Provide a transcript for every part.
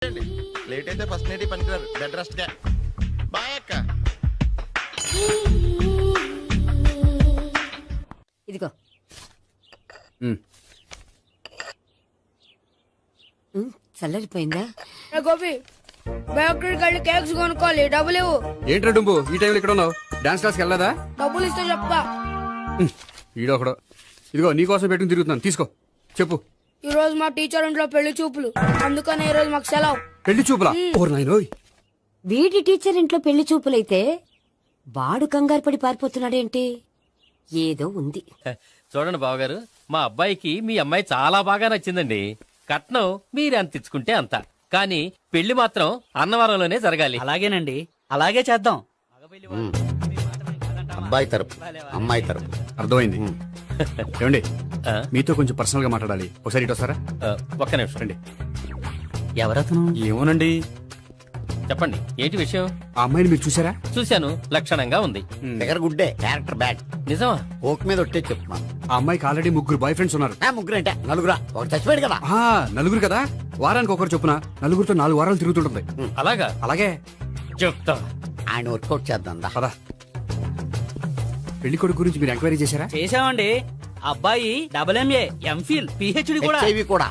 Late అయితే first night పనికిరారు, bed rest గా. బాయ్ అక్క. ఇదిగో చల్లరిపోయిందా? గోపి బయోక్రెడిట్ వెళ్ళి కేక్స్ కొనుక్కోవాలి, డబ్బులు ఇవ్వు. ఏంట్రా డుంబు ఈ టైంలో ఇక్కడ ఉన్నావు? డాన్స్ క్లాస్కి వెళ్ళదా? డబ్బులు ఇస్తే చెప్తా. ఈడొకడు. ఇదిగో నీకోసం పెట్టుకుని తిరుగుతున్నాను, తీసుకో. చెప్పు. ఈ రోజు మా టీచర్ ఇంట్లో పెళ్లి చూపులు, అందుకని ఈ రోజు మాకు సెలవు. పెళ్లి చూపులా? ఓర్ నాయనోయ్. వీడి టీచర్ ఇంట్లో పెళ్లి చూపులైతే వాడు కంగారు పడి పారిపోతున్నాడేంటి? ఏదో ఉంది. చూడండి బావగారు, మా అబ్బాయికి మీ అమ్మాయి చాలా బాగా నచ్చిందండి. కట్నం మీరు ఎంత ఇచ్చుకుంటే అంత, కానీ పెళ్లి మాత్రం అన్నవరంలోనే జరగాలి. అలాగేనండి, అలాగే చేద్దాం. అబ్బాయి తరపు అమ్మాయి తరపు. అర్థమైంది. ఏమండి ఆ? మీతో కొంచెం పర్సనల్ గా మాట్లాడాలి, ఒకసారి ఇటు వస్తారా? ఒక్క నిమిషం రండి. ఎవరతను? ఏమోనండి. చెప్పండి, ఏంటి విషయం? ఆ అమ్మాయిని మీరు చూసారా? చూశాను, లక్షణంగా ఉంది. ఫిగర్ గుడ్డే, క్యారెక్టర్ బ్యాడ్. నిజమా? ఓక్ మీద ఒట్టే చెప్తున్నాను. ఆ అమ్మాయికి ఆల్రెడీ 3 బాయ్ ఫ్రెండ్స్ ఉన్నారు. ముగ్గురు అంటే నలుగురా, ఒక చచ్చిపోయాడు కదా. ఆ, నలుగురు కదా, వారానికి ఒకరు చొప్పున నలుగురితో 4 వారాలు తిరుగుతుంటుంది. అలాగా? అలాగే. చెప్తా. ఆయన వర్కౌట్ చేద్దాం దా. పదా. పెళ్లి కొడుకు గురించి మీరు ఎంక్వైరీ చేశారా? చేసామండి. అబ్బాయి MA, MPhil, PhD కూడా. హెచ్ఐవి కూడా.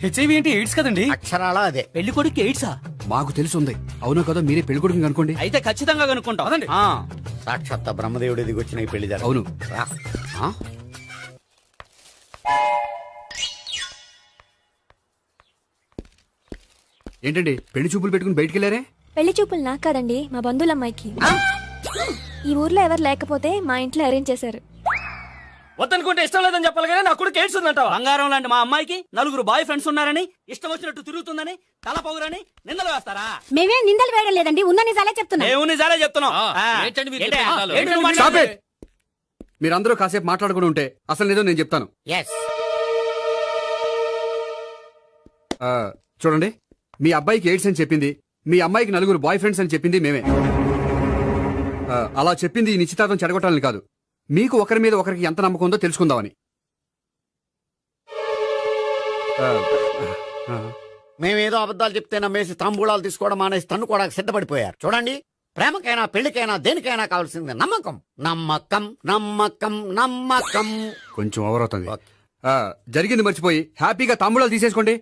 హెచ్ఐవి అంటే ఎయిడ్స్ కదండి. అక్షరాల అదే. పెళ్లి కొడుకు ఎయిడ్సా? మాకు తెలుసుంది. అవునా కదా, మీరే పెళ్లి కొడుకుని అనుకోండి. అయితే ఖచ్చితంగా కనుక్కుంటాం. సాక్షాత్ బ్రహ్మదేవుడి దిగి వచ్చిన ఈ పెళ్లి జరగదు. అవును. రా. ఆ? ఏంటండి పెళ్లి చూపులు పెట్టుకుని బయటికి వెళ్ళారే? పెళ్లి చూపులు నాకు కాదండి, మా బంధువుల అమ్మాయికి. ఈ ఊర్లో ఎవరు లేకపోతే మా ఇంట్లో అరేంజ్ చేశారు. వద్దనుకుంటే ఇష్టం లేదని చెప్పాలి కానీ నా కూడా ఎయిడ్స్ ఉందంటావా? బంగారం లాంటి మా అమ్మాయికి 4 బాయ్ ఫ్రెండ్స్ ఉన్నారని, ఇష్టం వచ్చినట్టు తిరుగుతుందని, తల పౌరని నిందలు వేస్తారా? మేమే నిందలు వేయడం లేదండి, ఉన్న నిజాలే చెప్తున్నా. మేము నిజాలే చెప్తున్నాం. ఏంటండి మీరు ఏంటి? చెప్పే నిజాలు? ఏంటి నువ్వు Stop మాట్లాడేది? it! మీరందరూ కాసేపు మాట్లాడుకుని ఉంటే అసలు నిజం నేను చెప్తాను. Yes. ఆ, చూడండి, మీ అబ్బాయికి ఎయిడ్స్ అని చెప్పింది, మీ అమ్మాయికి 4 బాయ్ ఫ్రెండ్స్ అని చెప్పింది మేమే. అలా చెప్పింది ఈ నిశ్చితార్థం చెడగొట్టాలని కాదు, మీకు ఒకరి మీద ఒకరికి ఎంత నమ్మకం ఉందో తెలుసుకుందామని. మేమేదో అబద్ధాలు చెప్తే నమ్మేసి తాంబూలాలు తీసుకోవడం మానేసి తన్నుకోవడానికి సిద్ధపడిపోయారు. చూడండి, ప్రేమకైనా పెళ్లికైనా దేనికైనా కావాల్సింది నమ్మకం. నమ్మకం నమ్మకం నమ్మకం. కొంచెం ఓవర్ అవుతుంది. ఓకే. జరిగింది మర్చిపోయి హ్యాపీగా తాంబూలాలు తీసేసుకోండి.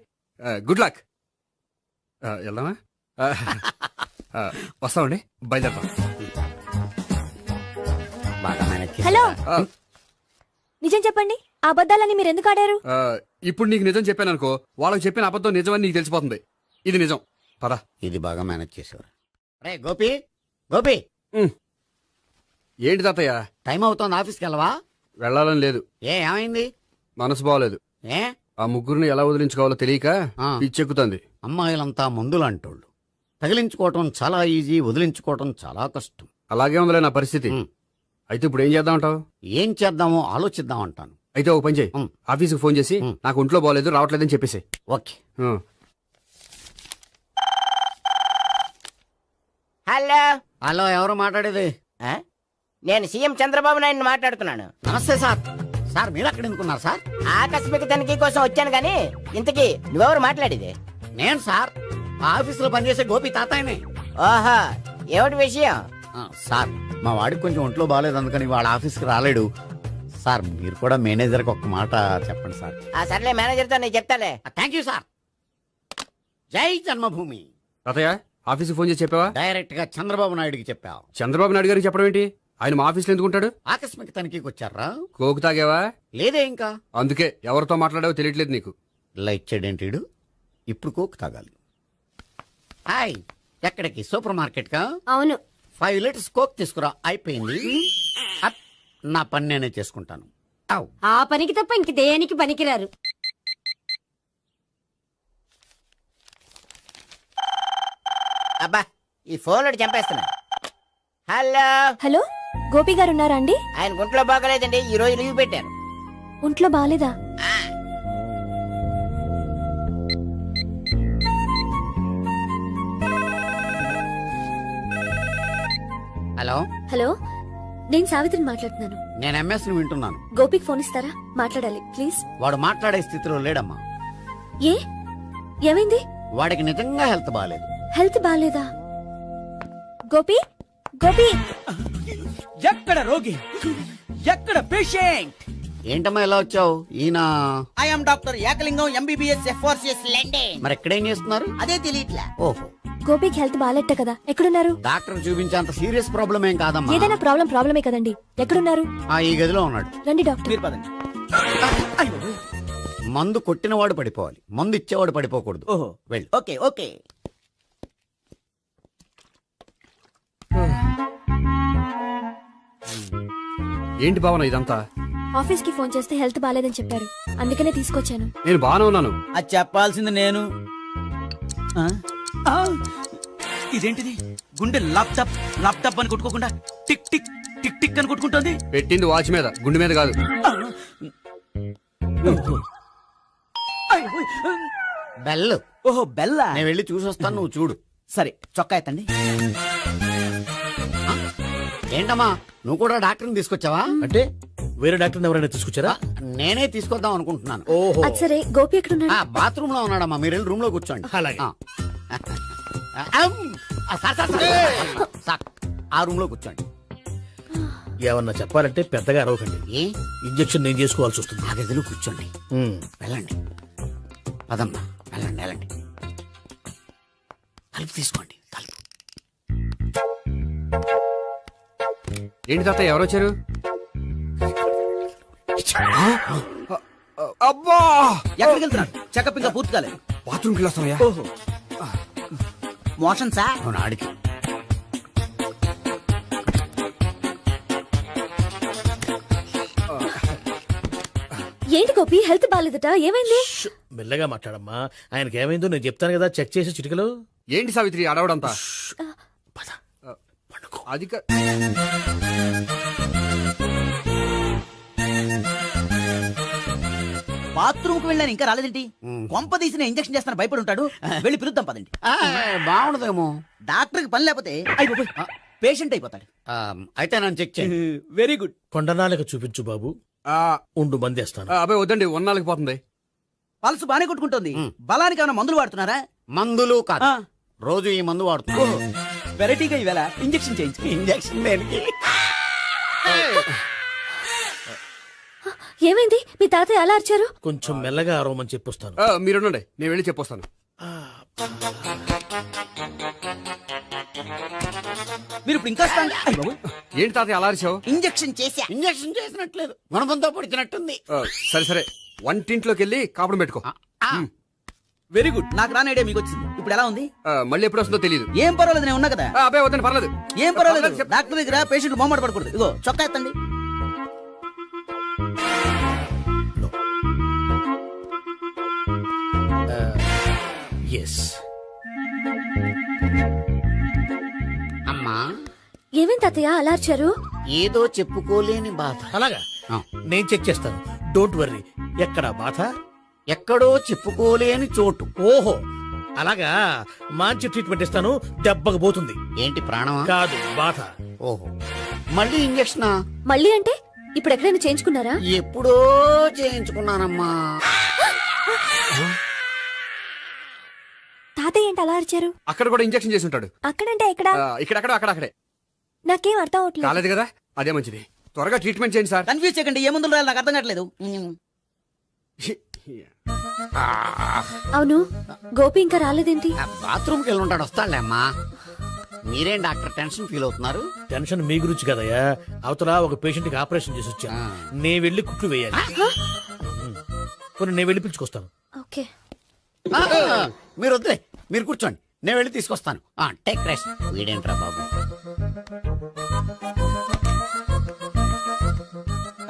Good luck. వెళ్దామా? వస్తామండి, బయలుదేరతాం. బాగా మేనేజ్ చేశారు. హలో, నిజం చెప్పండి, ఆ అబద్ధాలని మీరు ఎందుకు ఆడారు? ఇప్పుడు నీకు నిజం చెప్పాను అనుకో, వాళ్ళకి చెప్పిన అబద్ధం నిజమని నీకు తెలిసిపోతుంది. ఇది నిజం. పద. ఇది బాగా మేనేజ్ చేసేవారు. రే గోపి, గోపి, ఏంటి తాతయ్య? టైం అవుతోంది, ఆఫీస్కి వెళ్ళవా? వెళ్ళాలని లేదు. ఏమైంది? మనసు బాగోలేదు. ఏ ఆ ముగ్గురిని ఎలా వదిలించుకోవాలో తెలియక ఆ. పిచ్చెక్కుతుంది. అమ్మాయిలంతా మందులాంటోళ్ళు. తగిలించుకోవటం చాలా ఈజీ, వదిలించుకోవటం చాలా కష్టం. అలాగే ఉందిలే నా పరిస్థితి. అయితే ఇప్పుడు ఏం చేద్దామంటావు? ఏం చేద్దామో ఆలోచిద్దాం అంటాను. అయితే ఒక పని చేయి, ఆఫీస్కి ఫోన్ చేసి నాకు ఒంట్లో బాగోలేదు రావట్లేదని చెప్పేసి. ఓకే. హలో, హలో, ఎవరు మాట్లాడేది? నేను సీఎం చంద్రబాబు నాయుడు మాట్లాడుతున్నాను. నమస్తే సార్. సార్ మీరు అక్కడ ఎందుకున్నారు సార్? ఆకస్మిక తనిఖీ కోసం వచ్చాను గాని ఇంతకీ నువ్వెవరు మాట్లాడేది? నేను సార్, ఆ ఆఫీసులో పనిచేసే గోపి తాతాయనే. ఓహో, ఏమిటి విషయం? సార్, మా వాడికి కొంచెం ఒంట్లో బాగాలేదు, అందుకని వాళ్ళ ఆఫీస్కి రాలేడు. సార్, మీరు కూడా మేనేజర్కి ఒక మాట చెప్పండి సార్. ఆ సర్లే, మేనేజర్తో నేను చెప్తాలే. Thank you sir. జై జన్మభూమి. తాతయ్య, ఆఫీస్కి ఫోన్ చేసి చెప్పావా? డైరెక్ట్ గా చంద్రబాబు నాయుడుకి చెప్పావు. చంద్రబాబు నాయుడు గారికి చెప్పడం ఏంటి? ఆయన మా ఆఫీస్లో ఎందుకుంటాడు? ఆకస్మిక తనిఖీకి వచ్చారా? కోకు తాగావా? లేదే ఇంకా. అందుకే ఎవరితో మాట్లాడావో తెలియట్లేదు నీకు. లైట్ చేయడేంటిడు, ఇప్పుడు కోక్ తాగాలి. హాయ్, ఎక్కడికి? సూపర్ మార్కెట్ కా? అవును. 5 లీటర్స్ కోక్ తీసుకురా. అయిపోయింది. అప్, నా పని నేనే చేసుకుంటాను. ఔ. ఆ పనికి తప్ప ఇంక దేనికి పనికిరారు. అబ్బా, ఈ ఫోన్ లో చంపేస్తున్నా. హలో హలో, గోపి గారు ఉన్నారా అండి? ఆయన గుంట్లో బాగలేదండి, ఈ రోజు లీవ్ పెట్టారు. ఒంట్లో బాలేదా? హలో హలో, నేను సావిత్రిని మాట్లాడుతున్నాను. నేను ఎంఎస్ ని వింటున్నాను. గోపికి ఫోన్ ఇస్తారా? మాట్లాడాలి ప్లీజ్. వాడు మాట్లాడే స్థితిలో లేడమ్మా. ఏ ఏమైంది? వాడికి నిజంగా హెల్త్ బాగాలేదు. హెల్త్ బాగాలేదా? గోపి గోపి ఎక్కడ రోగి, ఎక్కడ పేషెంట్? ఏంటమ్మా ఇలా వచ్చావు? ఈయన I'm doctor Ekalingam MBBS FRCS London. మరి ఎక్కడేం చేస్తున్నారు? అదే తెలియట్లే. ఓహో, గోపికి హెల్త్ బాగాలెట్ట కదా, ఎక్కడున్నారు? డాక్టర్ చూపించేంత సీరియస్ ప్రాబ్లం ఏం కాదమ్మా. ఏదైనా ప్రాబ్లమే కదండి. ఎక్కడున్నారు? ఈ గదిలో ఉన్నాడు. రండి డాక్టర్. మీరు పదండి. మందు కొట్టినవాడు పడిపోవాలి, మందు ఇచ్చేవాడు పడిపోకూడదు. ఓహో, వెళ్ళు. Okay okay. ఏంటి భావన ఇదంతా? ఆఫీస్ కి ఫోన్ చేస్తే హెల్త్ బాగాలేదని చెప్పారు, అందుకనే తీసుకొచ్చాను. నేను బాగానే ఉన్నాను. అది చెప్పాల్సింది నేను. ఆ? ఆ! ఇదేంటిది? గుండె లాప్టాప్ లాప్టాప్ అని కొట్టుకోకుండా టిక్ టిక్ టిక్ టిక్ అని కొట్టుకుంటుంది. పెట్టింది వాచ్ మీద, గుండె మీద కాదు. బెల్. ఓహో, బెల్లా. నేను వెళ్ళి చూసొస్తాను, నువ్వు చూడు. సరే, చొక్కా ఎత్తండి. ఏంటమ్మా, నువ్వు కూడా డాక్టర్ని తీసుకొచ్చావా? అంటే వేరే డాక్టర్ ఎవరైనా తీసుకొచ్చారా? నేనే తీసుకొద్దాం అనుకుంటున్నాను. ఓహో, అది సరే, గోపి ఎక్కడున్నాడు? బాత్రూమ్ లో ఉన్నాడమ్మా, మీరు వెళ్ళి రూమ్ లో కూర్చోండి. అలాగే. సార్, ఆ రూమ్ లో కూర్చోండి. ఏమన్నా చెప్పాలంటే పెద్దగా అరవకండి. ఏ ఇంజెక్షన్ నేను చేసుకోవాల్సి వస్తుంది. ఆ గదిలో కూర్చోండి. వెళ్ళండి, పదమ్మా, వెళ్ళండి వెళ్ళండి. తలుపు తీసుకోండి, తలుపు. ఏంటి తాత ఎవరు వచ్చారు? అబ్బా, ఎక్కడికి వెళ్తున్నాడు? చెకప్ ఇంకా పూర్తి కాలేదు. బాత్రూమ్కి వెళ్ళొస్తానయ్యా. ఓహో, మోషన్ సార్. అవును, ఆడికి. ఏంటి గోపి, హెల్త్ బాగాలేదట, ఏమైంది? మెల్లగా మాట్లాడమ్మా. ఆయనకి ఏమైందో నేను చెప్తాను కదా, చెక్ చేసి చిటికలో. ఏంటి సావిత్రి అడవడంతా? పద, పండుకో. అది కా- బాత్రూమ్ కు వెళ్ళాను, ఇంకా రాలేదేంటి? కొంప తీసిన ఇంజక్షన్ చేస్తాను భయపడి ఉంటాడు. వెళ్ళి పిలుద్దాం పదండి. బాగుండదేమో. డాక్టర్ కి పని లేకపోతే పేషెంట్ అయిపోతాడు. అయితే నన్ను చెక్ చేయండి. Very good. కొండనాలకు చూపించు బాబు. ఆ, ఉండు, మందేస్తాను. అబ్బాయి వద్దండి, ఉన్నాళ్ళకి పోతుంది. పల్స్ బానే కొట్టుకుంటుంది. బలానికి ఏమైనా మందులు వాడుతున్నారా? మందులు కాదు, ఆ. రోజు ఈ మందు వాడుతున్నాను. వెరైటీగా ఈవేళ ఇంజక్షన్ చేయించు. ఇంజక్షన్ దేనికి? ఏమైంది? మీ తాతయ్య అలా అరిచారు? కొంచెం మెల్లగా అరవమని చెప్పొస్తాను. మీరుండండి, నేను వెళ్ళి చెప్పొస్తాను. మీరు ఇప్పుడు ఇంకా strong. అయ్ బాబోయ్. ఏంటి తాత అలా అరిచావు? ఇంజక్షన్ చేశా. ఇంజక్షన్ చేసినట్లేదు, గుణపంతో పొడిచినట్టుంది. సరే సరే, వంటింట్లోకి వెళ్ళి కాపురం పెట్టుకో. Very good. నాకు రాని ఐడియా మీకు వచ్చింది. ఇప్పుడు ఎలా ఉంది? మళ్ళీ ఎప్పుడు వస్తుందో తెలియదు. ఏం పర్వాలేదు, నేను ఉన్నా కదా. అబ్బాయి వద్దండి, పర్లేదు. ఏం పర్వాలేదు. డాక్టర్ దగ్గర పేషెంట్ మొహమాట పడకూడదు. ఇగో చొక్కా ఎత్తండి. ఎస్. అమ్మా, ఏమైంది తాతయ్య అలా అరిచారు? ఏదో చెప్పుకోలేని బాధ. అలాగా, నేను చెక్ చేస్తాను. Don't worry. ఎక్కడ బాధ? ఎక్కడో చెప్పుకోలేని చోటు. ఓహో, అలాగా. మంచి ట్రీట్మెంట్ ఇస్తాను, దెబ్బకు పోతుంది. ఏంటి, ప్రాణమా? కాదు, బాధ. ఓహో, మళ్ళీ ఇంజక్షనా? మళ్ళీ అంటే ఇప్పుడు ఎక్కడైనా చేయించుకున్నారా? ఎప్పుడో చేయించుకున్నానమ్మా. తాతయ్య ఏంటి అలా అరిచారు? అక్కడ కూడా ఇంజక్షన్ చేసి ఉంటాడు. అక్కడంటే ఎక్కడ? ఇక్కడక్కడ అక్కడే. నాకేం అర్థం అవట్లేదు. కాలేదు కదా, అదే మంచిది. త్వరగా ట్రీట్మెంట్ చేయండి సార్. కన్ఫ్యూజ్ చేయకండి. ఏ మందులు రాయాలి నాకు అర్థం కావట్లేదు. అవును, గోపి ఇంకా రాలేదేంటి? బాత్రూమ్కి వెళ్ళి ఉంటాడు, వస్తాడులే అమ్మా. మీరేం డాక్టర్ టెన్షన్ ఫీల్ అవుతున్నారు? టెన్షన్ మీ గురించి కదయ్యా. అవతల ఒక పేషెంట్ కి ఆపరేషన్ చేసి వచ్చా. నే వెళ్ళి కుట్లు వేయాలి. కొన్ని నేను వెళ్ళి పిలుచుకొస్తాను. ఓకే. మీరు వద్దులే, మీరు కూర్చోండి, నేను వెళ్ళి తీసుకొస్తాను. Take rest. వీడేంట్రా బాబు.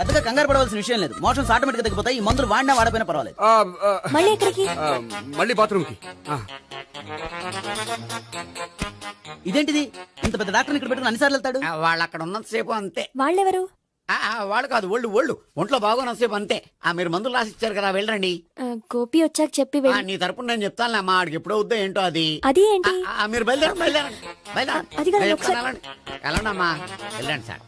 పెద్దగా కంగారు పడవలసిన విషయం లేదు. మోషన్స్ ఆటోమేటిక్ గా తగ్గిపోతాయి. ఈ మందులు వాడినా వాడపోయినా పర్వాలేదు. మళ్ళీ ఎక్కడికి? మళ్ళీ బాత్రూమ్కి. ఇదేంటిది? ఇంత పెద్ద డాక్టర్ ఇక్కడ పెట్టుకుని అన్నిసార్లు వెళ్తాడు. వాళ్ళు అక్కడ ఉన్నంతసేపు అంతే. వాళ్ళెవరు? వాళ్ళు కాదు, ఒళ్ళు ఒంట్లో బాగోనంతసేపు అంతే. మీరు మందులు రాసి ఇచ్చారు కదా, వెళ్ళండి. గోపి వచ్చాక చెప్పి వెళ్ళి. నీ తరపున నేను చెప్తానులే అమ్మా, ఆడికి ఎప్పుడు అవుద్దో ఏంటో అది. అది ఏంటి? మీరు బయలుదేరండి. అది కాదు, నేను ఒకసారి- చెప్తాను, వెళ్ళండి అమ్మా, వెళ్ళండి సార్.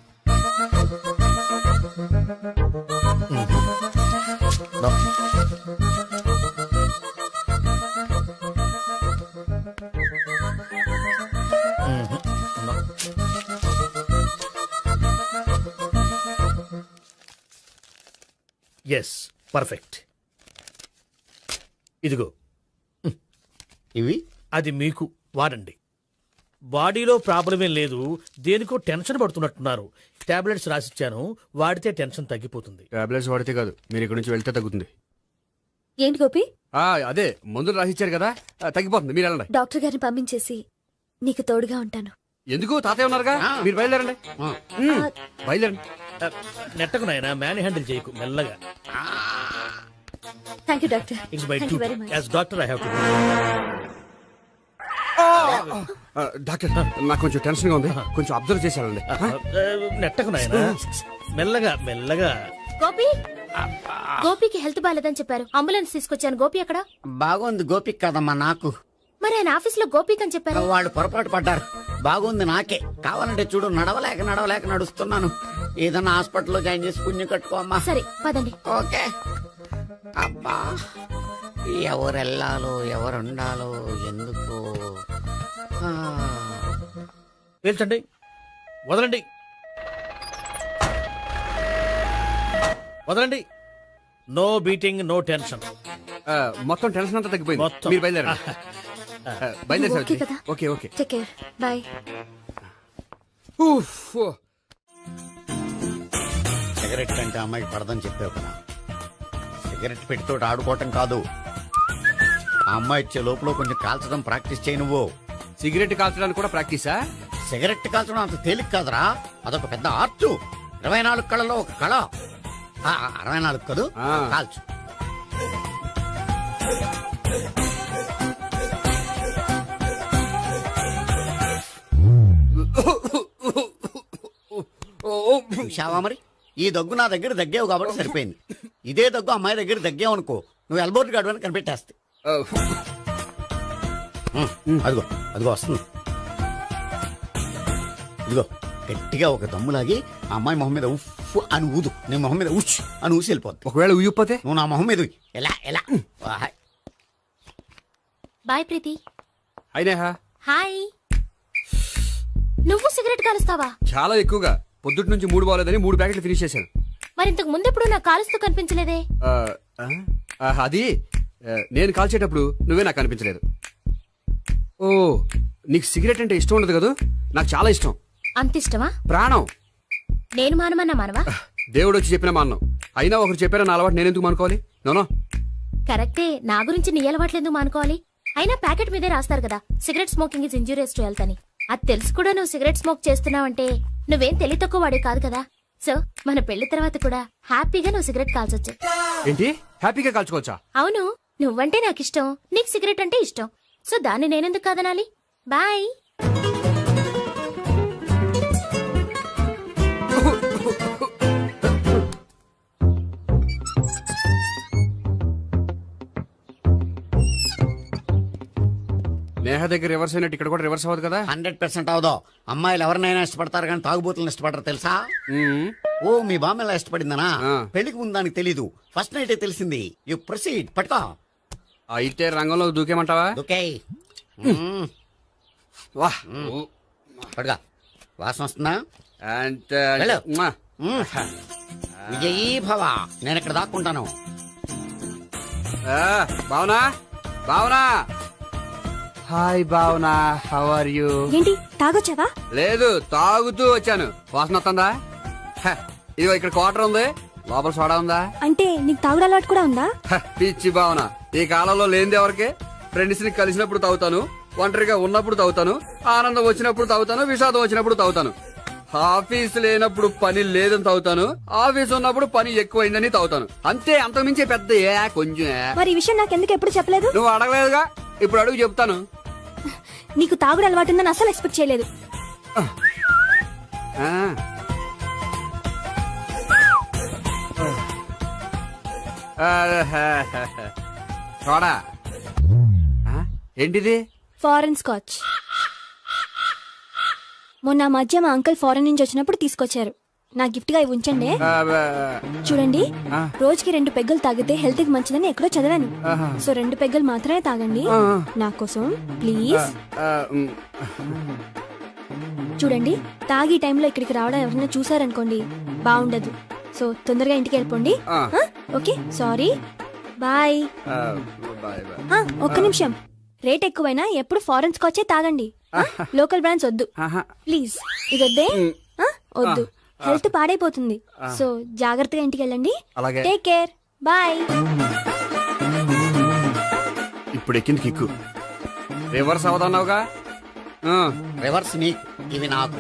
Yes perfect. ఇదిగో ఇవి అది మీకు వాడండి. బాడీలో ప్రాబ్లం ఏం లేదు, దేనికో టెన్షన్ పడుతున్నట్టున్నారు. టాబ్లెట్స్ రాసిచ్చాను, వాడితే టెన్షన్ తగ్గిపోతుంది. టాబ్లెట్స్ వాడితే కాదు, మీరు ఇక్కడ నుంచి వెళ్తే తగ్గుతుంది. ఏంటి గోపి? అదే మందులు రాసిచ్చారు కదా, తగ్గిపోతుంది. మీరు వెళ్ళండి. డాక్టర్ గారిని పంపించేసి నీకు తోడుగా ఉంటాను. ఎందుకు తాతయ్య ఉన్నారుగా, మీరు బయలుదేరండి. బయలుదేరండి. నెట్టకు నాయనా, మ్యాన్ హ్యాండిల్ చేయకు, మెల్లగా. Thank you doctor. It's my Thank you very much. As doctor I have to. Doctor నాకు కొంచెం టెన్షన్ గా ఉంది, కొంచెం అబ్జర్వ్ చేసేయాలండి. నెట్టకు నాయనా, మెల్లగా మెల్లగా. గోపి గోపికి హెల్త్ బాలేదని చెప్పారు, అంబులెన్స్ తీసుకొచ్చాను. గోపి అక్కడ బాగుంది గోపిక్ కదమ్మా నాకు. మరి ఆయన ఆఫీస్ లో గోపిక్ అని చెప్పారు. వాళ్ళు పొరపాటు పడ్డారు. బాగుంది నాకే. కావాలంటే చూడు, నడవలేక నడుస్తున్నాను. ఏదన్నా హాస్పిటల్లో జాయిన్ చేసి పుణ్యం కట్టుకోమ్మా. సరే పదండి. ఓకే. అబ్బా, ఎవరెళ్ళాలో ఎవరుండాలో ఎందుకు. పేల్చండి, వదలండి, వదలండి. No beating, no tension. మొత్తం టెన్షన్ అంతా తగ్గిపోయింది. మొత్తం. మీరు బయలుదేరండి. బయలుదేరి ఓకే కదా? Okay okay. Take care. Bye. Cigarette అంటే అమ్మాయికి పడదని చెప్పావు కదా. సిగరెట్ పెట్టితో ఆడుకోవటం కాదు, ఆ అమ్మాయి ఇచ్చే లోపల కొంచెం కాల్చడం ప్రాక్టీస్ చేయి నువ్వు. సిగరెట్ కాల్చడానికి కూడా ప్రాక్టీసా? సిగరెట్ కాల్చడం అంత తేలిక కాదురా, అదొక పెద్ద ఆర్ట్. 24 కళలో ఒక కళ. 64 కదూ, కాల్చు. చూశావా మరి, ఈ దగ్గు నా దగ్గర దగ్గేవు కాబట్టి సరిపోయింది. ఇదే దగ్గు అమ్మాయి దగ్గర దగ్గేవు అనుకో, నువ్వు ఎల్బోర్డ్ గాడు అని కనిపెట్టేస్తే. అదిగో అదిగో వస్తుంది. ఇదిగో గట్టిగా ఒక దమ్ములాగి ఆ అమ్మాయి మొహం మీద ఉఫ్ అని ఊదు. నీ మొహం మీద ఉచ్ అని ఊసి వెళ్ళిపోద్ది. ఒకవేళ ఉయ్యిపోతే నువ్వు నా మొహం మీద ఉయ్. ఎలా ఎలా. బాయ్ ప్రీతి. అయినా హాయ్. నువ్వు సిగరెట్ కాలుస్తావా? చాలా ఎక్కువగా. పొద్దుటి నుంచి 3 బాలేదని 3 ప్యాకెట్లు ఫినిష్ చేశాను. మరి ఇంతకు ముందెప్పుడు నాకు కాలుస్తూ కనిపించలేదే? అది నేను కాల్చేటప్పుడు నువ్వే నాకు అనిపించలేదు. ఓ, నీకు సిగరెట్ అంటే ఇష్టం ఉండదు కదా? నాకు చాలా ఇష్టం. అంత ఇష్టమా? ప్రాణం. నేను మానమన్నా మానవా? దేవుడు వచ్చి చెప్పిన మానం. అయినా ఒకరు చెప్పారా నా అలవాటు నేనెందుకు మానుకోవాలి? నోనో. కరెక్టే, నా గురించి నీ అలవాట్లెందుకు మానుకోవాలి? అయినా ప్యాకెట్ మీదే రాస్తారు కదా, cigarette smoking is injurious to health అని. అది తెలుసు కూడా నువ్వు సిగరెట్ స్మోక్ చేస్తున్నావంటే నువ్వేం తెలివి తక్కువ వాడే కాదు కదా. సో మన పెళ్లి తర్వాత కూడా హ్యాపీగా నువ్వు సిగరెట్ కాల్చొచ్చు. ఏంటి, హ్యాపీగా కాల్చుకోవచ్చా? అవును, నువ్వంటే నాకు ఇష్టం, నీకు సిగరెట్ అంటే ఇష్టం. సో దాన్ని నేనెందుకు కాదనాలి? బాయ్. నేహ దగ్గర రివర్స్ అయినట్టు ఇక్కడ కూడా రివర్స్ అవ్వదు కదా? 100% అవదో. అమ్మాయిలు ఎవరినైనా ఇష్టపడతారు కానీ తాగుబోతులను ఇష్టపడరు తెలుసా? ఓ, మీ బామ్మ ఎలా ఇష్టపడిందనా? పెళ్లికి ముందు దానికి తెలీదు, ఫస్ట్ నైటే తెలిసింది. You proceed. పట్టుకో. అయితే రంగంలో దూకేమంటావా? ఓకే. వాహ్, పట్టుకో. వాసన వస్తుందా? వెళ్ళు. విజయీ భవ. నేను ఇక్కడ దాక్కుంటాను. Bhavana, Bhavana. Hi Bhavana, how are you? ఏంటి తాగొచ్చావా? లేదు, తాగుతూ వచ్చాను. వాసన వస్తుందా? ఇదిగో ఇక్కడ క్వార్టర్ ఉంది, లోపల సోడా ఉందా? అంటే నీకు తాగుడు అలవాటు కూడా ఉందా? పిచ్చి భావన, ఈ కాలంలో లేనిది ఎవరికి? ఫ్రెండ్స్ ని కలిసినప్పుడు తాగుతాను, ఒంటరిగా ఉన్నప్పుడు తాగుతాను, ఆనందం వచ్చినప్పుడు తాగుతాను, విషాదం వచ్చినప్పుడు తాగుతాను. ఆఫీస్ లేనప్పుడు పని లేదని తాగుతాను, ఆఫీస్ ఉన్నప్పుడు పని ఎక్కువైందని తాగుతాను. అంతే, అంతకుమించే పెద్ద కొంచెం. మరి ఈ విషయం నాకెందుకు ఎప్పుడు చెప్పలేదు? నువ్వు అడగలేదుగా, ఇప్పుడు అడుగు చెప్తాను. నీకు తాగుడు అలవాటు ఉందని అసలు ఎక్స్పెక్ట్ చేయలేదు. చూడా, ఏంటిది? Foreign scotch. మొన్న మధ్య మా అంకుల్ ఫారెన్ నుంచి వచ్చినప్పుడు తీసుకొచ్చారు. నా గిఫ్ట్ గా ఇవి ఉంచండి. చూడండి, రోజుకి 2 పెగ్గులు తాగితే హెల్త్ కి మంచిదని ఎక్కడో చదివాను. సో 2 పెగ్గులు మాత్రమే తాగండి నా కోసం, ప్లీజ్. చూడండి తాగి ఈ టైంలో ఇక్కడికి రావడం ఎవరైనా చూసారనుకోండి బాగుండదు. సో తొందరగా ఇంటికి వెళ్ళిపోండి. ఆ. Okay sorry bye. Bye bye. ఒక్క నిమిషం, రేట్ ఎక్కువైనా ఎప్పుడు ఫారెన్ స్కాచే తాగండి. లోకల్ బ్రాండ్స్ వద్దు ప్లీజ్. ఇది వద్దే వద్దు, హెల్త్ పాడైపోతుంది. సో జాగ్రత్తగా ఇంటికి వెళ్ళండి. అలాగే. Take care bye. ఇప్పుడు ఎక్కింది కిక్కు. రివర్స్ అవదన్నావుగా. రివర్స్ నీకు, ఇవి నాకు.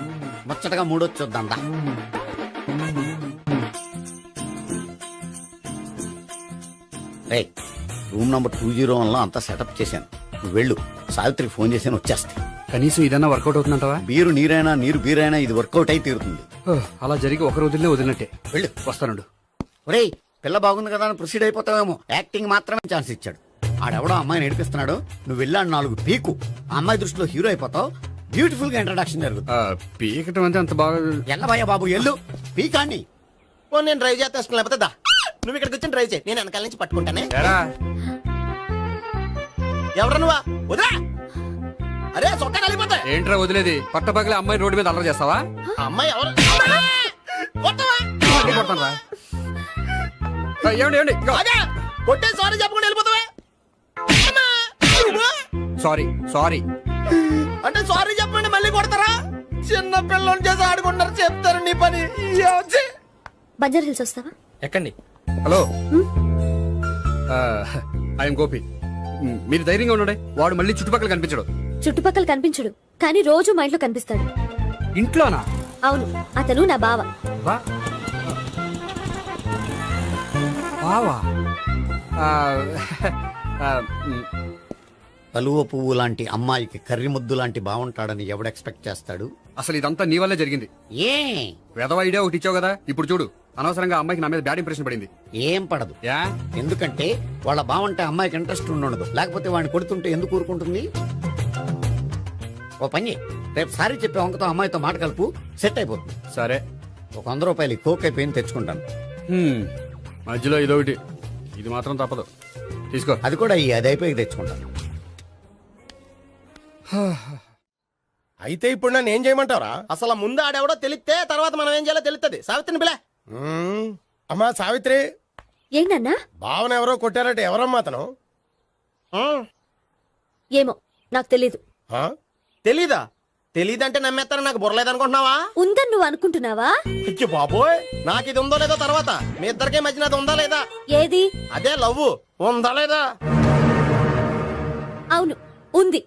ముచ్చటగా మూడొచ్చొద్దాం దా. రేయ్, రూమ్ నంబర్ 201 లో అంతా సెటప్ చేశాను. నువ్వు వెళ్ళు, సావిత్రికి ఫోన్ చేశాను, వచ్చేస్తే. కనీసం ఇదన్నా వర్కౌట్ అవుతుందంటావా? బీరు నీరైనా నీరు బీరైనా ఇది వర్కౌట్ అయి తీరుతుంది. అలా జరిగి ఒక రోజులనే వదిలినట్టే. వెళ్ళు. వస్తానుండు. ఒరేయ్, పిల్ల బాగుంది కదా అని ప్రొసీడ్ అయిపోతావేమో. యాక్టింగ్ మాత్రమే ఛాన్స్ ఇచ్చాడు. ఆడెవడో అమ్మాయిని నడిపిస్తున్నాడు, నువ్వు వెళ్ళాడు 4 పీకు. ఆ అమ్మాయి దృష్టిలో హీరో అయిపోతావు. బ్యూటిఫుల్ గా ఇంట్రడక్షన్ జరుగుతుంది. పీకటం అంటే అంత బాగా ఎల్లబయ్య బాబు ఎల్లు, పీకాన్ని. నేను డ్రైవ్ చేస్తాను, లేకపోతే దా నువ్వు ఇక్కడికి వచ్చి డ్రైవ్ చేయి, నేను వెనకాల నుంచి పట్టుకుంటానే. ఎరా? ఎవరు నువ్వా? వదిలా. అరే చొక్కా కలిపోతా. ఏంట్రా వదిలేది? పట్టపగలే అమ్మాయి రోడ్డు మీద అల్లరి చేస్తావా? అమ్మాయి ఎవరు? కొడతానురా. ఏమండి ఏమండి? కొట్టే సారీ చెప్పకుండా వెళ్ళిపోతావా? Sorry sorry. అంటే సారీ చెప్పండి మళ్ళీ కొడతారా? చిన్న పిల్లలు చేసి ఆడుకుంటారు, చెప్తారు నీ పని. బంజారా హిల్స్ వస్తావా? ఎక్కండి. Hello, I'm Gopi. మీరు ధైర్యంగా ఉండండి. వాడు మళ్ళీ చుట్టుపక్కల కనిపించడు. చుట్టుపక్కల కనిపించడు, కానీ రోజు మా ఇంట్లో కనిపిస్తాడు. ఇంట్లోనా? అవును, అతను నా బావ. బావా? కలువ పువ్వు లాంటి అమ్మాయికి కర్రి ముద్దు లాంటి బాగుంటాడని ఎవడు ఎక్స్పెక్ట్ చేస్తాడు? అసలు ఇదంతా నీ వల్లే జరిగింది. ఏ వెధవ ఐడియా ఒకటి ఇచ్చావు కదా, ఇప్పుడు చూడు. అనవసరంగా అమ్మాయికి నా మీద బ్యాడ్ ఇంప్రెషన్ పడింది. ఏం పడదు. యా? ఎందుకంటే వాళ్ళ బాగుంటే అమ్మాయికి ఇంట్రెస్ట్ ఉండదు. లేకపోతే వాడిని కొడుతుంటే ఎందుకు ఊరుకుంటుంది? ఓ పని చెయ్, రేపు సారీ చెప్పే వంకతో అమ్మాయితో మాట కలుపు, సెట్ అయిపోతుంది. సరే. ఒక 100 రూపాయలు కోక్ అయిపోయింది, తెచ్చుకుంటాను. మధ్యలో ఇదొకటి, ఇది మాత్రం తప్పదు. తీసుకో. అది కూడా అది అయిపోయి తెచ్చుకుంటాను. అయితే ఇప్పుడు నన్ను ఏం చేయమంటారా? అసలు ముందు ఆడెవడో తెలిస్తే తర్వాత మనం ఏం చేయాలో తెలుస్తుంది. సావిత్రిని పిల్ల. అమ్మా సావిత్రి, ఏంటన్నా? భావన ఎవరో కొట్టారట, ఎవరమ్మా అతను? ఏమో నాకు తెలీదు. తెలీదా? తెలీదంటే నమ్మేస్తారని నాకు బుర్రలేదనుకుంటున్నావా? ఉందని నువ్వు అనుకుంటున్నావా? అయ్యో బాబోయ్, నాకు ఇది ఉందో లేదో తర్వాత. మీ ఇద్దరికే మధ్యన అది ఉందా లేదా? ఏది? అదే లవ్ ఉందా లేదా? అవును ఉంది.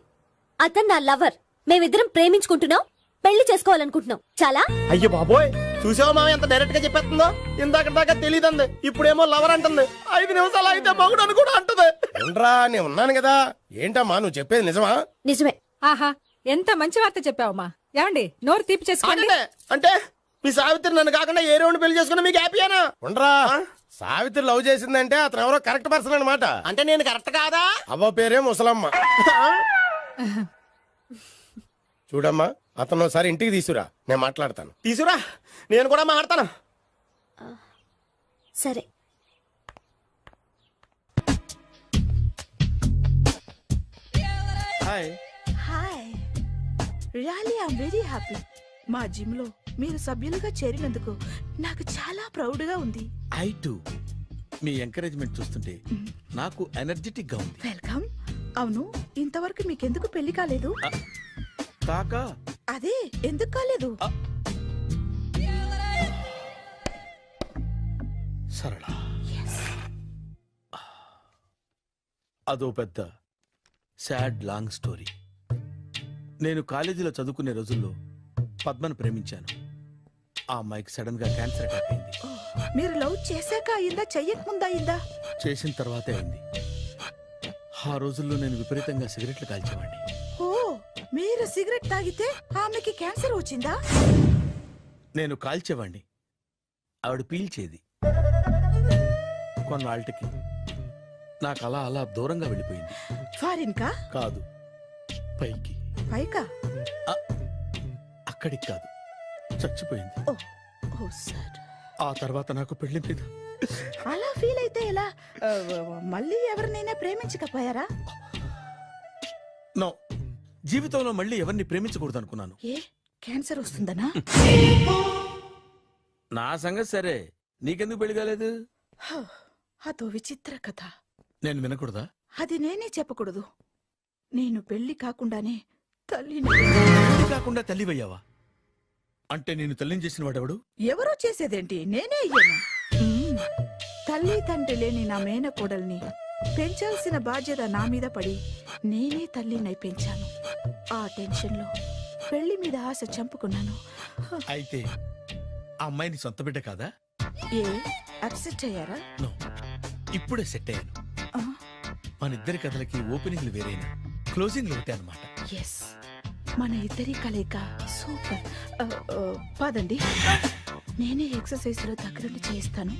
అతను నా లవర్. మేమిద్దరం ప్రేమించుకుంటున్నాం, పెళ్లి చేసుకోవాలనుకుంటున్నాం. చాలా. అయ్యో బాబోయ్, చూసావా మామ ఎంత డైరెక్ట్ గా చెప్పేస్తుందో? ఇందాక దాకా తెలియదండి, ఇప్పుడేమో లవర్ అంటుంది. 5 నిమిషాలు అయితే మగుడు అని కూడా అంటుంది. ఏంట్రా, నేను ఉన్నాను కదా. ఏంటమ్మా నువ్వు చెప్పేది నిజమా? నిజమే. ఆహా, ఎంత మంచి వార్త చెప్పావమ్మా. ఏమండి, నోరు తీపి చేసుకోండి. అంటే మీ సావిత్రి నన్ను కాకుండా ఏ రౌండ్ పెళ్లి చేసుకున్నా మీకు హ్యాపీయేనా? ఉండరా, సావిత్రి లవ్ చేసిందంటే అతను ఎవరో కరెక్ట్ పర్సన్ అనమాట. అంటే నేను కరెక్ట్ కాదా? అవ్వ పేరే ముసలమ్మ. చూడమ్మా, అతను ఒకసారి ఇంటికి తీసుకురా, నేను మాట్లాడతాను. తీసురా, నేను కూడా మాట్లాడతాను. సరే. Hi. Hi, really I'm very happy. మా జిమ్ లో మీరు సభ్యులుగా చేరినందుకు నాకు చాలా ప్రౌడ్ గా ఉంది. ఐ టు మీ ఎంకరేజ్మెంట్ చూస్తుంటే నాకు ఎనర్జెటిక్ గా ఉంది. వెల్కమ్. అవును, ఇంతవరకు మీకెందుకు పెళ్లి కాలేదు? కాకా అదే ఎందుకు కాలేదు? సరళ, అదో పెద్ద సాడ్ లాంగ్ స్టోరీ. నేను కాలేజీలో చదువుకునే రోజుల్లో పద్మను ప్రేమించాను. ఆ అమ్మాయికి సడన్ గా క్యాన్సర్ అటాక్ అయింది. మీరు లవ్ చేశాక అయిందా, చెయ్యక ముందా అయిందా? చేసిన తర్వాతే అయింది. ఆ రోజుల్లో నేను విపరీతంగా సిగరెట్లు కాల్చేవాడిని. ఓ, మీరు సిగరెట్ తాగితే ఆమెకి క్యాన్సర్ వచ్చిందా? నేను కాల్చేవాణ్ణి, ఆవిడ పీల్చేది. కొన్నాళ్ళకి నాకు అలా అలా దూరంగా వెళ్ళిపోయింది. ఫారిన్ కా? కాదు, పైకి. పైకా? అక్కడికి కాదు, చచ్చిపోయింది. ఓ సార్. ఆ తర్వాత నాకు పెళ్లి మీద అలా ఫీల్ అయితే ఎలా? మళ్ళీ ఎవరినైనా ప్రేమించకపోయారా? నో, జీవితంలో మళ్ళీ ఎవరిని ప్రేమించకూడదు అనుకున్నాను. ఏ, క్యాన్సర్ వస్తుందనా? నా సంగతి సరే, నీకెందుకు పెళ్లి కాలేదు? అదో విచిత్ర కథ. నేను వినకూడదా? అది నేనే చెప్పకూడదు. నేను పెళ్లి కాకుండానే తల్లిని. పెళ్లి కాకుండా తల్లివయ్యావా? అంటే నేను తల్లిని చేసిన వాడెవడు? ఎవరో చేసేదేంటి, నేనే అయ్యాను. తల్లి తండ్రి లేని నా మేనకోడల్ని పెంచాల్సిన బాధ్యత నా మీద పడి నేనే తల్లినై పెంచాను. ఆ టెన్షన్లో పెళ్లి మీద ఆశ చంపుకున్నాను. అయితే ఆ అమ్మాయిని సొంత బిడ్డ కాదా? ఏ అప్సెట్ అయ్యారా? నో, ఇప్పుడే సెట్ అయ్యాను. మన ఇద్దరి కథలకి ఓపెనింగ్లు వేరేనా, క్లోజింగ్లు ఒకటే అనమాట. ఎస్, మన ఇద్దరి కలయిక సూపర్. పదండి, నేనే ఎక్సర్సైజ్ లో దగ్గరుండి చేయిస్తాను.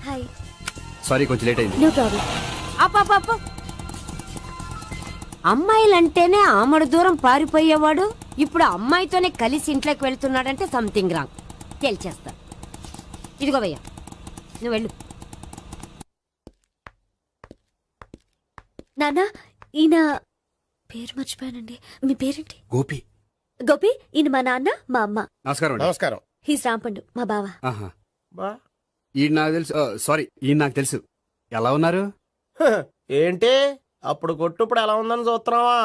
హాయ్. సారీ, కొంచెం లేట్ అయింది. No problem. అప్ప అమ్మాయిలంటేనే ఆమడు దూరం పారిపోయేవాడు ఇప్పుడు అమ్మాయితోనే కలిసి ఇంట్లోకి వెళ్తున్నాడంటే సంథింగ్ రాంగ్. తేల్చేస్తా. ఇదిగో భయ్యా, నువ్వు వెళ్ళు. నాన్న, ఈయన పేరు మర్చిపోయానండి. మీ పేరేంటి? గోపి. గోపి, ఈయన మా నాన్న, మా అమ్మ. నమస్కారం అండి. నమస్కారం. హీస్ రాంపండు, మా బావ. ఆహా. బా ఈయన నాకు తెలుసు. సారీ, ఈయన నాకు తెలుసు. ఎలా ఉన్నారు? ఏంటి అప్పుడు కొట్టు ఇప్పుడు ఎలా ఉందని చూస్తున్నావా?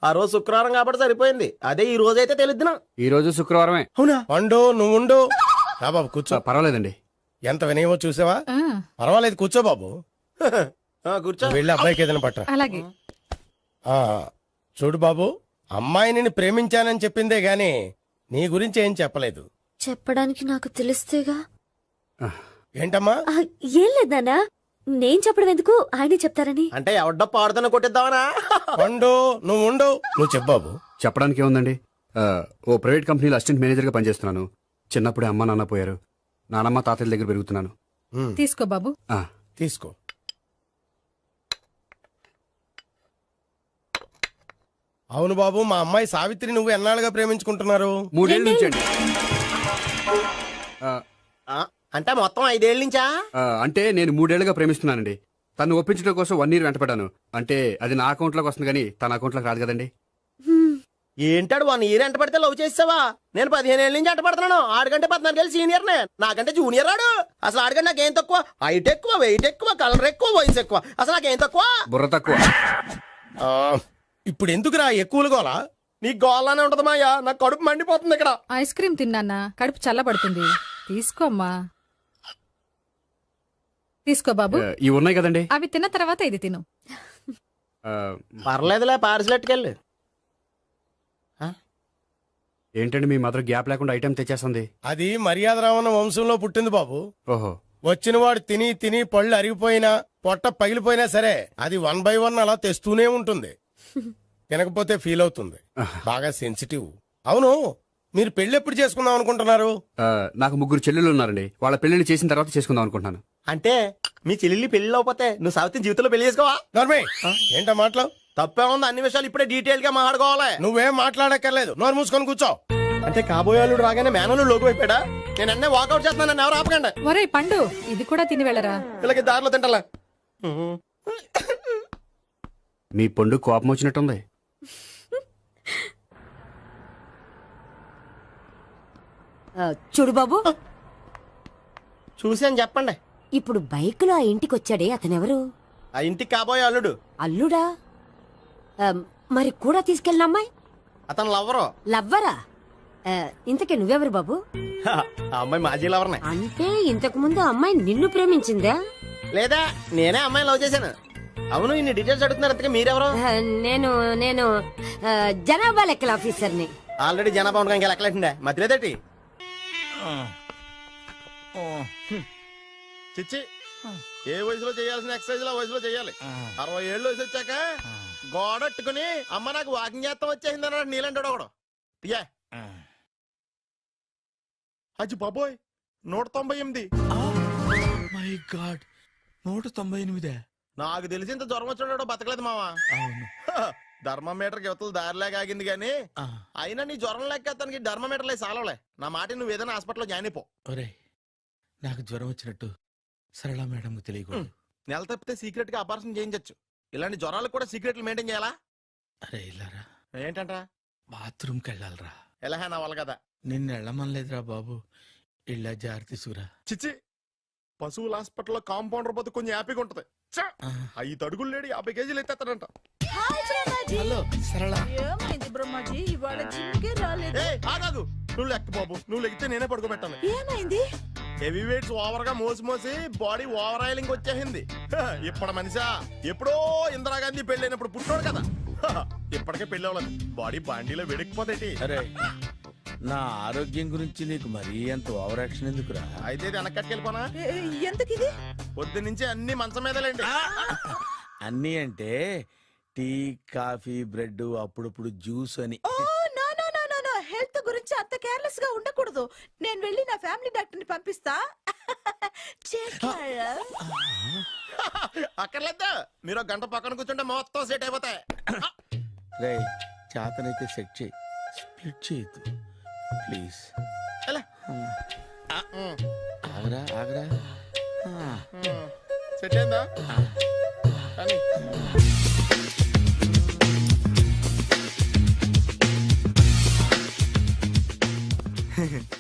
ఆ రోజు శుక్రవారం కాబట్టి సరిపోయింది. అదే ఈ రోజు అయితే తెలిద్దునా. ఈ రోజు శుక్రవారమే. అవునా? పండు నువ్వు ఉండు. రా బాబు కూర్చో. పర్వాలేదండి. ఎంత వినయమో చూసావా? పర్వాలేదు, కూర్చో బాబు. కూర్చో. నువ్వు వెళ్ళి అబ్బాయికి ఏదైనా పట్టరా. అలాగే. ఆ, చూడు బాబు, అమ్మాయిని నేను ప్రేమించానని చెప్పిందే గాని నీ గురించి ఏం చెప్పలేదు. చెప్పడానికి నాకు తెలిస్తేగా. ఏంటమ్మా? ఏం లేదు నాన్న, నేను చెప్పడం ఎందుకు, ఆయనే చెప్తారని. అంటే ఎవడ్డో పాడుతున్న కొట్టిద్దామనా? పండు నువ్వు ఉండు. నువ్వు చెప్పు బాబు. చెప్పడానికి ఏముందండి, ఓ ప్రైవేట్ కంపెనీలో అసిస్టెంట్ మేనేజర్గా పనిచేస్తున్నాను. చిన్నప్పుడే అమ్మ నాన్న పోయారు. నానమ్మ తాతయ్య దగ్గర పెరుగుతున్నాను. తీసుకో బాబు. ఆ, తీసుకో. అవును బాబు, మా అమ్మాయి సావిత్రి నువ్వు ఎన్నాళ్ళుగా ప్రేమించుకుంటున్నారు? 3 ఏళ్ళ నుంచి అండి. అంటే మొత్తం 5 ఏళ్ళ నుంచా? అంటే నేను 3 ఏళ్ళుగా ప్రేమిస్తున్నానండి. తను ఒప్పించడం కోసం 1 year వెంటపడ్డాను. అంటే అది నా అకౌంట్లోకి వస్తుంది కానీ తన అకౌంట్లోకి రాదు కదండి. ఏంటాడు 1 year ఎంట పడితే లవ్ చేసావా? నేను 15 ఏళ్ళ నుంచి ఎంట పడుతున్నాను. ఆడికంటే 14 ఏళ్ళు సీనియర్ నే, నాకంటే జూనియర్ ఆడు. అసలు ఆడికంటే నాకేం తక్కువ? హైట్ ఎక్కువ, వెయిట్ ఎక్కువ, కలర్ ఎక్కువ, వయసు ఎక్కువ. అసలు నాకేం తక్కువ? బుర్ర తక్కువ. ఆ, ఇప్పుడు ఎందుకురా ఎక్కువలు గోలా? నీకు గోళ్ళనే ఉంటది మాయా. నాకు కడుపు మండిపోతుంది ఇక్కడ. ఐస్ క్రీమ్ తిన్నానా, కడుపు చల్లబడుతుంది. తీసుకోమ్మా. తీసుకో బాబు. ఇవి ఉన్నాయి కదండి. అవి తిన్న తర్వాత ఇది తిను. పర్లేదులే, పార్సిలెట్కెళ్ళి. ఏంటండి మీ మదర్ గ్యాప్ లేకుండా ఐటెం తెచ్చేస్తుంది? అది మర్యాద రావణ వంశంలో పుట్టింది బాబు. ఓహో. వచ్చిన వాడు తిని తిని పళ్ళు అరిగిపోయినా పొట్ట పగిలిపోయినా సరే అది 1 by 1 అలా తెస్తూనే ఉంటుంది. తినకపోతే ఫీల్ అవుతుంది. బాగా సెన్సిటివ్. అవును, మీరు పెళ్లి ఎప్పుడు చేసుకుందాం అనుకుంటున్నారు? నాకు 3 చెల్లెలు ఉన్నారండి. వాళ్ళ పెళ్లిని చేసిన తర్వాత చేసుకుందాం అనుకుంటున్నాను. అంటే మీ చెల్లెల్ని పెళ్లి అవ్వకపోతే నువ్వు సావిత్రి జీవితంలో పెళ్లి చేసుకోవా? నోర్మే, ఏంటో మాటలు? తప్పే ఉంది. అన్ని విషయాలు ఇప్పుడే డీటెయిల్ గా మాట్లాడుకోవాలి. నువ్వేం మాట్లాడక్కర్లేదు, నోరు మూసుకొని కూర్చో. అంటే కాబోయేవాళ్ళు రాగానే మేనలు లోకి అయిపోయాడా? నేను అన్నీ వాకౌట్ చేస్తున్నాను, నన్ను ఎవరు ఆపకండి. ఒరే పండు, ఇది కూడా తిని వెళ్ళరా. వీళ్ళకి దారిలో తింటలా. మీ పండు కోపం వచ్చినట్టుంది. చూడు బాబు, చూసి అని చెప్పండి. ఇప్పుడు బైక్లో ఆ ఇంటికి వచ్చాడే అతనెవరు? ఆ ఇంటికి కాబోయే అల్లుడు. అల్లుడా? మరి కూడా తీసుకెళ్ళిన అమ్మాయి అతను లవ్వరు. లవ్వరా? ఇంతకీ నువ్వెవరు బాబు? ఆ అమ్మాయి మాజీ లవర్నే. అంటే ఇంతకు ముందు అమ్మాయి నిన్ను ప్రేమించిందా? లేదా నేనే అమ్మాయిని లవ్ చేశాను. అవును, ఇన్ని డీటెయిల్స్ అడుగుతున్నారు. అంతగా మీరెవరు? నేను నేను జనాభా లెక్కల ఆఫీసర్ని. ఆల్రెడీ జనాభా ఉండగా ఇంకా లెక్కలేటండే మధ్యలేదటి. చిచ్చి, ఏ వయసులో చేయాల్సిన ఎక్సర్సైజ్ ఆ వయసులో చేయాలి. 60 ఏళ్ళు వయసు వచ్చాక గోడట్టుకుని అమ్మ నాకు వాకింగ్ చేస్తాం వచ్చేసింది అన్నాడు నీలంటాడు ఒకడు. యా అచ్చి బాబోయ్, 198. My God, 198. నాకు తెలిసి ఇంత జ్వరం వచ్చాడు బతకలేదు మావా. అవును. ధర్మమీటర్ యువతలు దారిలాగా ఆగింది గానీ ఆ, అయినా నీ జ్వరం లెక్క అతనికి ధర్మమీటర్లే సాలవలే. నా మాట నువ్వు ఏదైనా హాస్పిటల్లో జాయిన్ అయిపో. ఒరేయ్, నాకు జ్వరం వచ్చినట్టు సరళ మేడంకి తెలియకూడదు. నెల తప్పితే సీక్రెట్ గా ఆపరేషన్ చేయించచ్చు. ఇలాంటి జ్వరాలకు కూడా సీక్రెట్లు మెయింటైన్ చేయాలా? అరే ఇల్లారా, ఏంటంట? బాత్రూమ్కి వెళ్ళాలరా. ఎలా నా వాళ్ళ కదా. నిన్ను వెళ్ళమనలేదురా బాబు, ఇళ్ళ జారి తీసుకురా. చిచ్చి, పశువుల హాస్పిటల్లో కాంపౌండర్ పోతే కొంచెం హ్యాపీగా ఉంటది. ఛ! ఆ, 5 అడుగులు లేడి 50 కేజీలు ఎత్తేస్తాడంట. హలో సరళ. ఏమైంది బ్రహ్మాజీ, ఇవాళ జిమ్కే రాలేదు? ఏ ఆగాగు, నువ్వు లెక్క బాబు. నువ్వు లెక్కితే నేనే పడుకోబెట్టాను. ఏమైంది? హెవీ వెయిట్స్ ఓవర్ గా మోసి మోసి బాడీ ఓవర్ ఆయిలింగ్ వచ్చేసింది. ఇప్పుడు మనిషా ఎప్పుడో ఇందిరాగాంధీ పెళ్ళైనప్పుడు పుట్టాడు కదా. ఇప్పటికే పెళ్ళి అవ్వలేదు, బాడీ బాండీలో వెడికిపోతేటి. అరే, నా ఆరోగ్యం గురించి నీకు మరీ అంత ఓవర్ యాక్షన్ ఎందుకురా? అయితే ఇది వెనకట్టుకెళ్ళిపోనా? ఎందుకిది? పొద్దు నుంచి అన్ని మంచం మీదలేండి. అన్నీ అంటే టీ, కాఫీ, బ్రెడ్, అప్పుడప్పుడు జ్యూస్ అని. Oh no no no no no, health గురించి అంత కేర్లెస్ గా ఉండకూడదు. నేను వెళ్ళి నా ఫ్యామిలీ డాక్టర్ ని పంపిస్తా. చేస్తారా? అక్కర్లేద్దా, మీరు ఒక గంట పక్కన కూర్చుంటే మొత్తం సెట్ అయిపోతాయి. రే, చేతనైతే సెట్ చేయి, స్ప్లిట్ చేయొద్దు ప్లీజ్. ఎలా? ఆగరా ఆగరా. సెట్ అయిందా? కానీ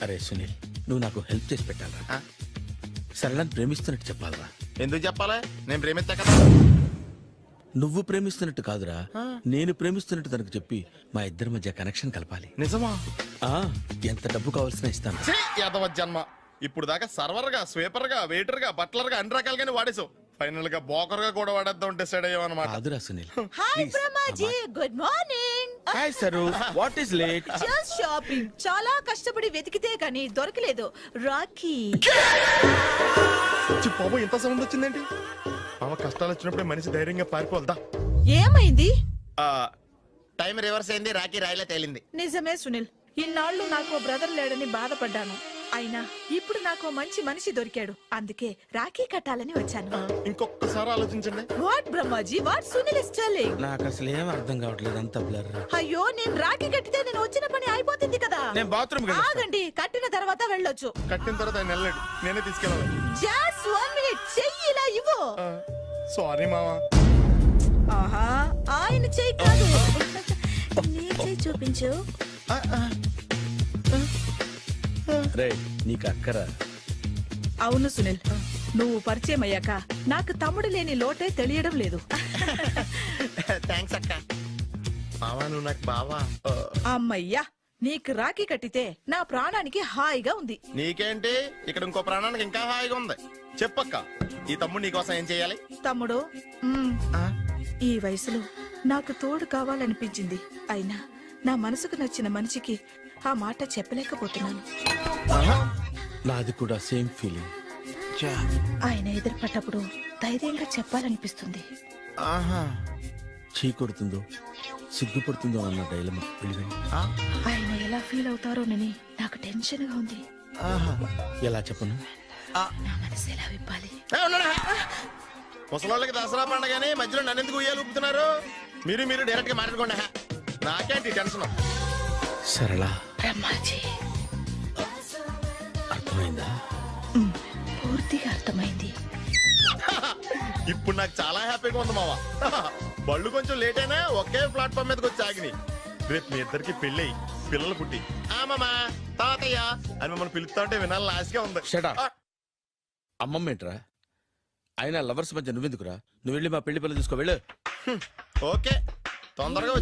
అరే సునీల్, నువ్వు నాకు హెల్ప్ చేసి పెట్టాలరా. సరళని ప్రేమిస్తున్నట్టు చెప్పాలరా. ఎందుకు చెప్పాలి? నేను ప్రేమిస్తా కదా. నువ్వు ప్రేమిస్తున్నట్టు కాదురా, నేను ప్రేమిస్తున్నట్టు తనకు చెప్పి మా ఇద్దరి మధ్య కనెక్షన్ కలపాలి. నిజమా? ఆ, ఎంత డబ్బు కావాల్సిన ఇస్తాను. ఛీ, యాదవ జన్మ. ఇప్పుడు దాకా సర్వర్ గా, స్వీపర్ గా, వెయిటర్ గా, బట్లర్ గా అన్ని రకాలుగానే వాడేసావు. ఫైనల్ గా బోకర్ గా కూడా వాడేద్దాం డిసైడ్ అయ్యావు అనమాట. కాదురా Sunil. Hi Brahmaji, good morning. Hi sir, what is late? Just shopping. చాలా కష్టపడి వెతికితే కానీ దొరకలేదు. రాఖీ. బాబు ఇంత సౌండ్ వచ్చిందేంటి? మామ కష్టాలు వచ్చినప్పుడు మనిషి ధైర్యంగా పారిపోల్దా. ఏమైంది? టైం రివర్స్ అయింది, రాఖీ రాయిలా తేలింది. నిజమే సునీల్, ఇన్నాళ్ళు నాకు బ్రదర్ లేడని బాధపడ్డాను. అయినా ఇప్పుడు నాకు మంచి మనిషి దొరికాడు. అందుకే రాఖీ కట్టాలని వచ్చాను. ఇంకొకసారి ఆలోచించండి. What Brahmaji, what Sunil is telling? నాకు అసలు ఏం అర్థం కావట్లేదు, అంత బ్లర్. అయ్యో, నేను రాఖీ కట్టితే నేను వచ్చిన పని అయిపోతుంది కదా. నేను బాత్రూమ్ ఆగండి, కట్టిన తర్వాత వెళ్ళొచ్చు. కట్టిన తర్వాత ఆయన వెళ్ళాడు, నేనే తీసుకెళ్ళాలి. జస్ట్ 1 మినిట్, చెయ్యి ఇలా ఇవ్వు. సారీ మామా. ఆహా, ఆయన చెయ్యి కాదు, నీ చెయ్యి చూపించు. రే, నీకు అక్కరా? అవును సునీల్, నువ్వు పరిచయం అయ్యాక నాకు తమ్ముడు లేని లోటే తెలియడం లేదు. థ్యాంక్స్ అక్క. మావా నువ్వు నాకు బావా. అమ్మయ్యా, నీకు రాఖీ కట్టితే నా ప్రాణానికి హాయిగా ఉంది. నీకేంటి, ఇక్కడ ఇంకో ప్రాణానికి ఇంకా హాయిగా ఉంది. చెప్పక్క, ఈ తమ్ముడు నీకోసం ఏం చెయ్యాలి? తమ్ముడు, ఈ వయసులో నాకు తోడు కావాలనిపించింది. అయినా నా మనసుకు నచ్చిన మనిషికి ఆ మాట చెప్పలేకపోతున్నాను. నాది కూడా సేమ్ ఫీలింగ్. ఆయన ఎదురుపడ్డప్పుడు ధైర్యంగా చెప్పాలనిపిస్తుంది. చీ కొడుతుందో సిగ్గుపడుతుందో అన్న డైలమా. ఆయన ఎలా ఫీల్ అవుతారోనని నాకు టెన్షన్ గా ఉంది. ఎలా చెప్పను? నా మనసు ఎలా విప్పాలి? ముసలోళ్ళకి దసరా పండగని మధ్యలో నన్ను ఎందుకు ఉయ్యాలు ఊపుతున్నారు? మీరు డైరెక్ట్ గా మాట్లాడుకోండి. నాకేంటి టెన్షన్? సరళ, బ్రహ్మాజీ, అర్థమైందా? పూర్తిగా అర్థమైంది. ఇప్పుడు నాకు చాలా హ్యాపీగా ఉంది మావా. బళ్ళు కొంచెం లేట్ అయినా ఒకే ప్లాట్ఫామ్ మీదకి వచ్చి ఆగినాయి. రేపు మీ ఇద్దరికి పెళ్ళి పిల్లలు పుట్టి మామా తాతయ్య అని మమ్మల్ని పిలుస్తా ఉంటే వినాలని ఆశగా ఉంది. Shut up. అమ్మమ్మ ఏంట్రా? అయినా లవర్స్ మధ్య నువ్వెందుకురా? నువ్వు వెళ్ళి మా పెళ్లి పిల్లలు తీసుకో వెళ్ళు. ఓకే, తొందరగా వచ్చి